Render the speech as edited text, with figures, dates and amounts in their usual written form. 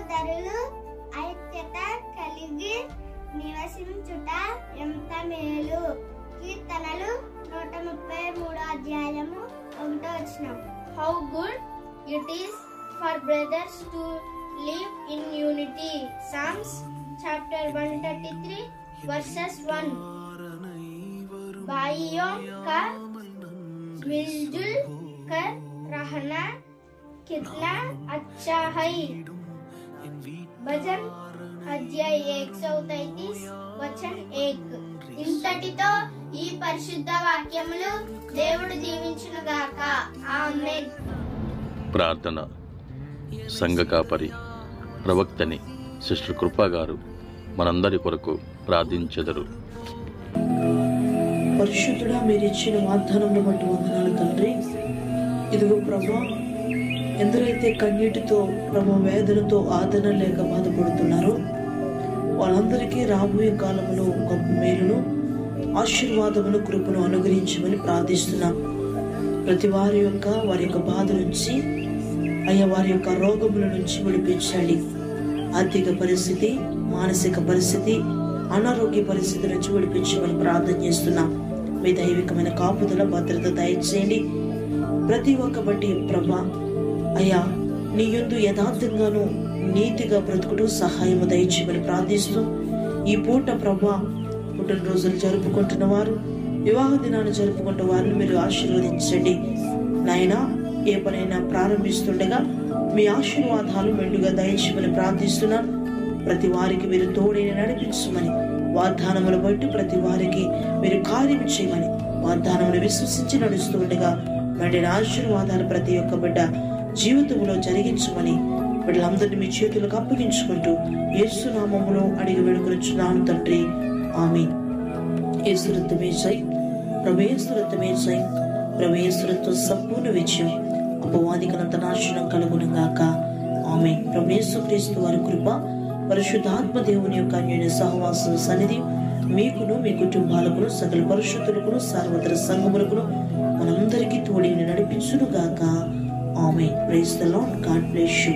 సహోదరులు ఐక్యత కలిగి నివసించుట ఎంత మేలు. కీర్తనలు 133 అధ్యాయము 1వ వచనం. How good it is for brothers to live in unity. Psalms chapter 133 verses 1. भाइयों का मिलजुल कर रहना कितना अच्छा है. भजन अध्याय 133 वचन 1. ఇంతటితో ఈ పరిశుద్ధ వాక్యములు దేవుడు దీవించునుగాక. ఆమేన్. ప్రార్థన. సంఘ కాపరి ప్రవక్తని సిస్టర్ కృపా గారు మనందరి కొరకు ప్రార్థించెదరు. పరిశుద్ధుడా, మీరు ఇచ్చిన వాగ్దానంను బట్టి వందనాలు తండ్రి. ఇదిగో ప్రభా, ఎందరైతే కన్నీటితో ప్రభా వేదనతో ఆదరణ లేక బాధపడుతున్నారో వాళ్ళందరికీ రాబోయే కాలంలో గొప్ప మేలును ఆశీర్వాదమును కృపను అనుగ్రహించమని ప్రార్థిస్తున్నాం. ప్రతి వారి యొక్క బాధ నుంచి అయ్యా వారి యొక్క రోగముల నుంచి విడిపించండి. ఆర్థిక పరిస్థితి, మానసిక పరిస్థితి, అనారోగ్య పరిస్థితి నుంచి విడిపించమని ప్రార్థన చేస్తున్నాం. మీ దైవికమైన కాపుదల భద్రత దయచేయండి. ప్రతి ఒక్క బట్టి ప్రభా అయ్యా నీ యందు యథార్థంగాను నీతిగా బ్రతుకుటూ సహాయము దయచేయమని ప్రార్థిస్తూ ఈ పూట ప్రభా పుట్టినరోజులు జరుపుకుంటున్న వారు, వివాహ దినాన్ని జరుపుకుంటున్న వారిని మీరు ఆశీర్వదించండి. నాయనా, ఏ పనైనా ప్రారంభిస్తుండగా మీ ఆశీర్వాదాలు మెండుగా దయచేయమని ప్రార్థిస్తున్నాం. ప్రతి వారికి మీరు తోడైన నడిపించమని, వాగ్దానములు బట్టి ప్రతి వారికి మీరు కార్యం చేయమని, వాగ్దానములు విశ్వసించి నడుస్తూ ఉండగా మెండిన ఆశీర్వాదాలు ప్రతి ఒక్క బిడ్డ జీవితంలో జరిగించమని బిడ్డలందరినీ మీ చేతులకు అప్పగించుకుంటూ యేసు నామములో అడిగి వేడుకొనుచున్నాను తండ్రి. ఆమేన్. యేసు రక్తమే జై, ప్రభు యేసు రక్తమే జై, ప్రభు యేసు రక్తం సంపూర్ణ విజయం, అపవాదికనంత నాశనం కలుగునుగాక. ఆమేన్. ప్రభు యేసుక్రీస్తు వారి కృప, పరిశుద్ధాత్మ దేవుని యొక్క అన్యోన్య సహవాసం సన్నిధి మీకును మీ కుటుంబాలకును సకల పరిశుద్ధులకును సర్వత్ర సంఘములకును మనందరికీ తోడిని నడిపించునుగాక. Amen. Praise the Lord. God bless you.